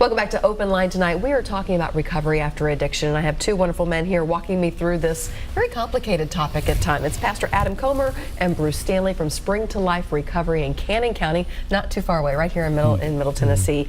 Welcome back to Open Line tonight. We are talking about recovery after addiction, and I have two wonderful men here walking me through this very complicated topic at times. It's Pastor Adam Comer and Bruce Stanley from Spring to Life Recovery in Cannon County, not too far away, right here in Middle Tennessee.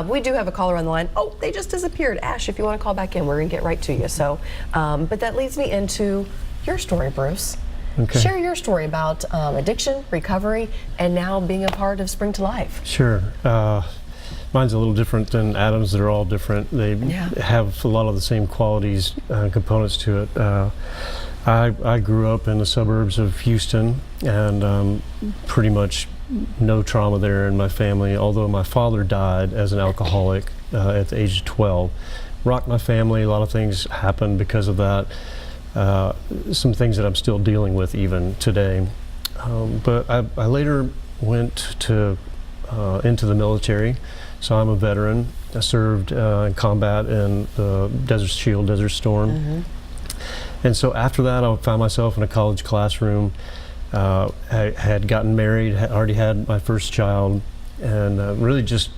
We do have a caller on the line. Oh, they just disappeared. Ash, if you want to call back in, we're going to get right to you. So, but that leads me into your story, Bruce. Okay. Share your story about addiction, recovery, and now being a part of Spring to Life. Sure. Mine's a little different than Adam's. They're all different. They have a lot of the same qualities and components to it. I grew up in the suburbs of Houston, and pretty much no trauma there in my family, although my father died as an alcoholic at the age of 12. Rocked my family. A lot of things happened because of that. Some things that I'm still dealing with even today. But I later went to into the military. So I'm a veteran. I served in combat in the Desert Shield, Desert Storm. And so after that, I found myself in a college classroom. I had gotten married, had already had my first child, and really just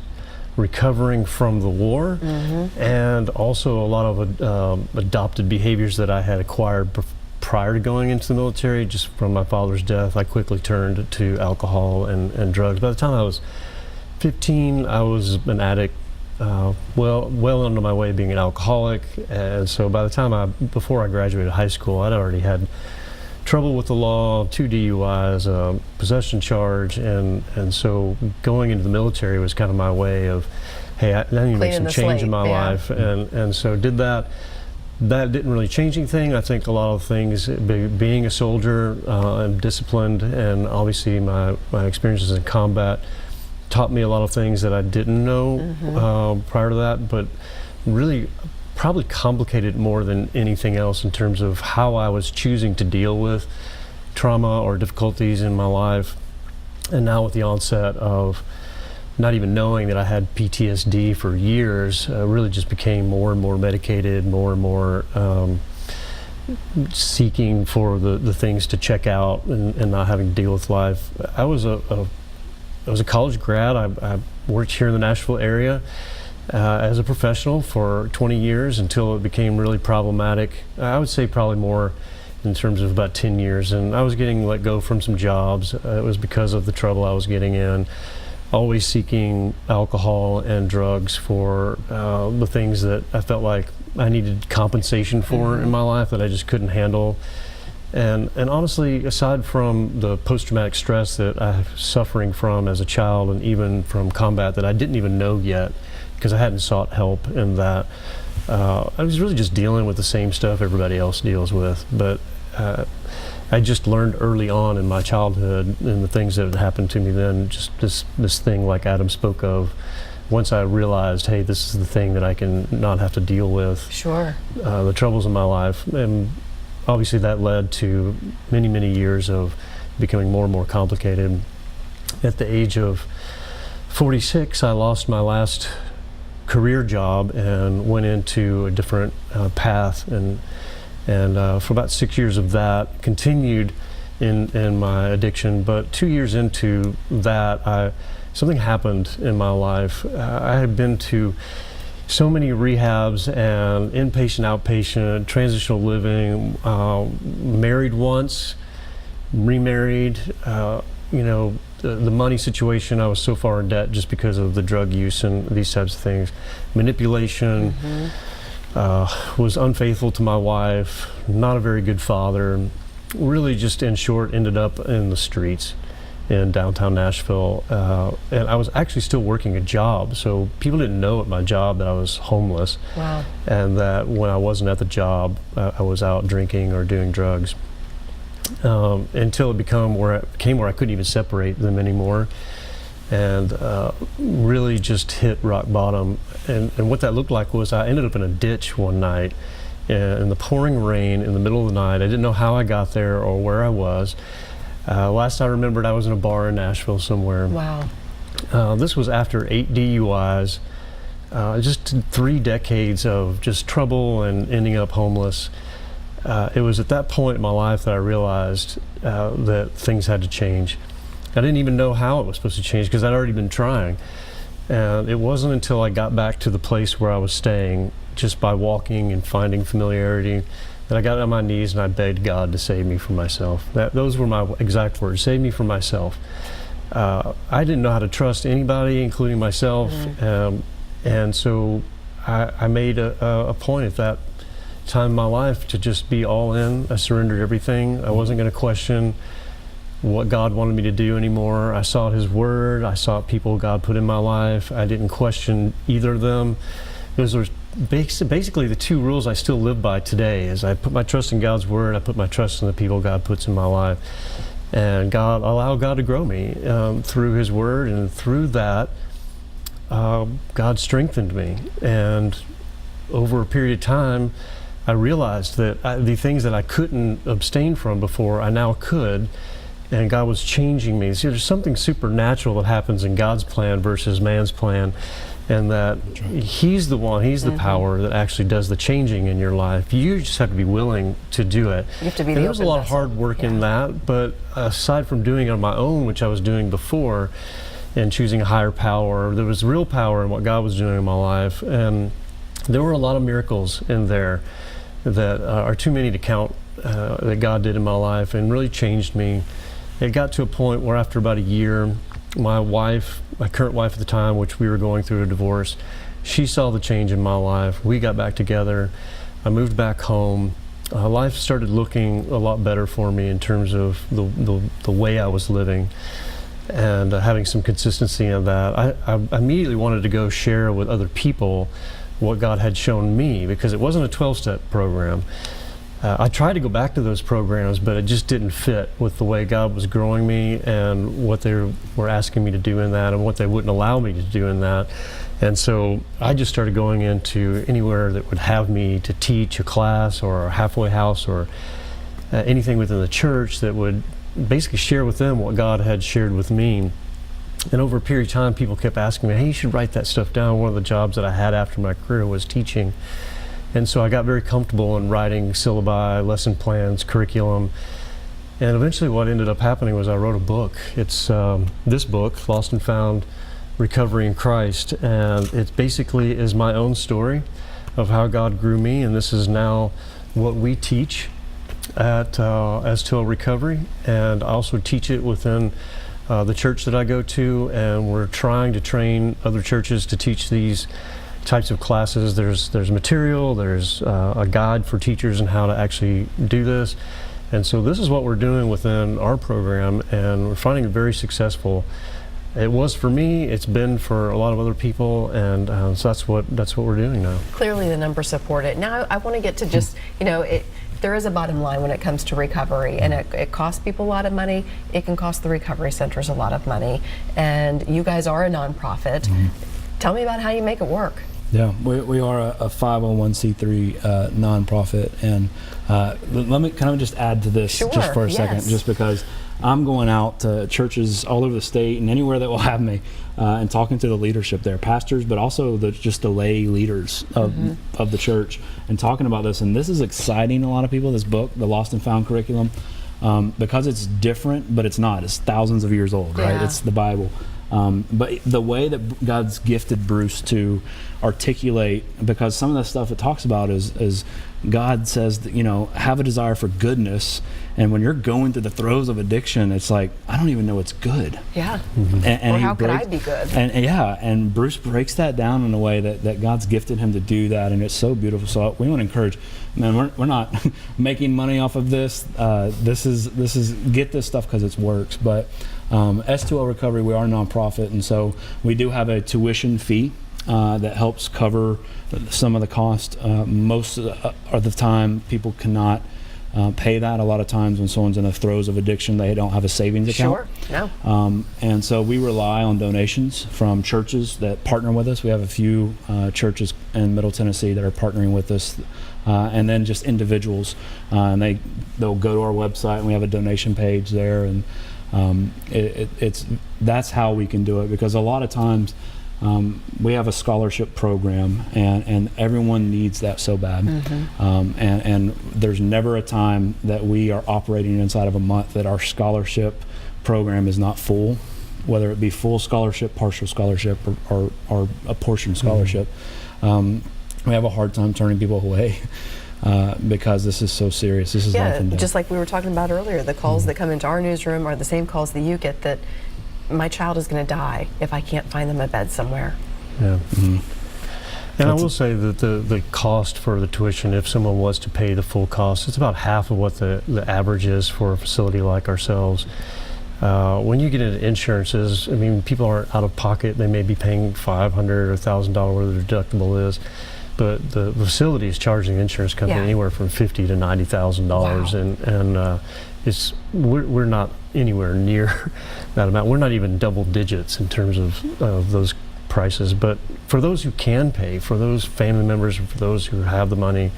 recovering from the war, and also a lot of adopted behaviors that I had acquired prior to going into the military. Just from my father's death, I quickly turned to alcohol and drugs. By the time I was 15, I was an addict, well under my way being an alcoholic, and so by the time before I graduated high school, I'd already had trouble with the law, 2 DUIs, a possession charge, and so going into the military was kind of my way of, hey, I need to make some change in my life, and so did that. That didn't really change anything. I think a lot of things, being a soldier, and disciplined, and obviously my experiences in combat taught me a lot of things that I didn't know prior to that, but really probably complicated more than anything else in terms of how I was choosing to deal with trauma or difficulties in my life. And now with the onset of not even knowing that I had PTSD for years, really just became more and more medicated, more and more seeking for the things to check out and not having to deal with life. I was a college grad. I worked here in the Nashville area as a professional for 20 years until it became really problematic. I would say probably more in terms of about 10 years. And I was getting let go from some jobs. It was because of the trouble I was getting in. Always seeking alcohol and drugs for the things that I felt like I needed compensation for in my life that I just couldn't handle. And honestly, aside from the post-traumatic stress that I was suffering from as a child, and even from combat that I didn't even know yet because I hadn't sought help in that, I was really just dealing with the same stuff everybody else deals with. But I just learned early on in my childhood and the things that had happened to me then, just this thing like Adam spoke of. Once I realized, hey, this is the thing that I can not have to deal with. Sure. The troubles in my life. And obviously that led to many, many years of becoming more and more complicated. At the age of 46, I lost my last career job and went into a different path, and for about 6 years of that, continued in my addiction. But 2 years into that, something happened in my life. I had been to so many rehabs and inpatient, outpatient, transitional living, married once, remarried, the money situation, I was so far in debt just because of the drug use and these types of things. Manipulation, was unfaithful to my wife, not a very good father, really just in short ended up in the streets in downtown Nashville, and I was actually still working a job, so people didn't know at my job that I was homeless. Wow. And that when I wasn't at the job, I was out drinking or doing drugs, until it became where I couldn't even separate them anymore, and really just hit rock bottom. And what that looked like was I ended up in a ditch one night in the pouring rain in the middle of the night. I didn't know how I got there or where I was. Last I remembered, I was in a bar in Nashville somewhere. Wow. This was after 8 DUIs, just 3 decades of just trouble and ending up homeless. It was at that point in my life that I realized that things had to change. I didn't even know how it was supposed to change because I'd already been trying. And it wasn't until I got back to the place where I was staying, just by walking and finding familiarity, that I got on my knees and I begged God to save me from myself. Those were my exact words: save me from myself. I didn't know how to trust anybody, including myself, and so I made a point at that time in my life to just be all in. I surrendered everything. I wasn't going to question what God wanted me to do anymore. I sought His Word. I sought people God put in my life. I didn't question either of them. Those are basically the two rules I still live by today. Is I put my trust in God's Word. I put my trust in the people God puts in my life, and allow God to grow me through His Word, and through that, God strengthened me. And over a period of time, I realized that the things that I couldn't abstain from before, I now could. And God was changing me. See, there's something supernatural that happens in God's plan versus man's plan, and that He's the one, He's the power that actually does the changing in your life. You just have to be willing to do it. You have to be and the there's a lot of hard work in that, but aside from doing it on my own, which I was doing before, and choosing a higher power, there was real power in what God was doing in my life. And there were a lot of miracles in there that are too many to count, that God did in my life, and really changed me. It got to a point where after about a year, my current wife at the time, which we were going through a divorce, she saw the change in my life. We got back together. I moved back home. Life started looking a lot better for me in terms of the way I was living, and having some consistency in that. I immediately wanted to go share with other people what God had shown me, because it wasn't a 12-step program. I tried to go back to those programs, but it just didn't fit with the way God was growing me and what they were asking me to do in that, and what they wouldn't allow me to do in that. And so I just started going into anywhere that would have me to teach a class or a halfway house, or anything within the church that would basically share with them what God had shared with me. And over a period of time, people kept asking me, hey, you should write that stuff down. One of the jobs that I had after my career was teaching. And so I got very comfortable in writing syllabi, lesson plans, curriculum. And eventually what ended up happening was I wrote a book. It's this book, Lost and Found, Recovery in Christ. And it basically is my own story of how God grew me. And this is now what we teach at as to recovery. And I also teach it within the church that I go to. And we're trying to train other churches to teach these types of classes. There's material, there's a guide for teachers on how to actually do this. And so this is what we're doing within our program, and we're finding it very successful. It was for me, it's been for a lot of other people, and so that's what we're doing now. Clearly the numbers support it. Now I want to get to just, there is a bottom line when it comes to recovery, and it costs people a lot of money. It can cost the recovery centers a lot of money, and you guys are a nonprofit. Tell me about how you make it work. Yeah, we are a 501c3 nonprofit, and let me kind of just add to this just for a second, just because I'm going out to churches all over the state and anywhere that will have me, and talking to the leadership there, pastors, but also just the lay leaders of the church, and talking about this. And this is exciting a lot of people, this book, the Lost and Found curriculum, because it's different, but it's not. It's thousands of years old, right? It's the Bible. But the way that God's gifted Bruce to articulate, because some of the stuff it talks about is God says that, have a desire for goodness, and when you're going through the throes of addiction, it's like, I don't even know it's good. Yeah. And or how could I be good? And Bruce breaks that down in a way that God's gifted him to do that, and it's so beautiful. So we want to encourage, man, we're not making money off of this. This is get this stuff because it works. But S2L Recovery, we are a nonprofit, and so we do have a tuition fee that helps cover some of the cost. Most of the time, people cannot pay that. A lot of times when someone's in the throes of addiction, they don't have a savings account. Sure, no. And so we rely on donations from churches that partner with us. We have a few churches in Middle Tennessee that are partnering with us, and then just individuals. And they'll go to our website, and we have a donation page there. And that's how we can do it, because a lot of times we have a scholarship program, and everyone needs that so bad. And there's never a time that we are operating inside of a month that our scholarship program is not full. whether it be full scholarship, partial scholarship, or a portion scholarship. We have a hard time turning people away because this is so serious. This is life and death. Just like we were talking about earlier, the calls that come into our newsroom are the same calls that you get, that my child is going to die if I can't find them a bed somewhere. Yeah. And I will say that the cost for the tuition, if someone was to pay the full cost, it's about half of what the average is for a facility like ourselves. When you get into insurances, I mean, people aren't out of pocket. They may be paying $500 or $1,000 where the deductible is, but the facility is charging the insurance company anywhere from $50,000 to $90,000, and we're not anywhere near that amount. We're not even double digits in terms of those prices. But for those who can pay, for those family members, and for those who have the money,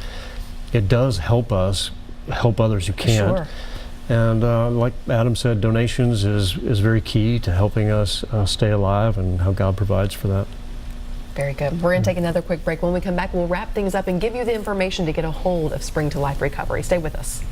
it does help us help others who can't. Sure. And like Adam said, donations is very key to helping us stay alive, and how God provides for that. Very good. We're going to take another quick break. When we come back, we'll wrap things up and give you the information to get a hold of Spring to Life Recovery. Stay with us.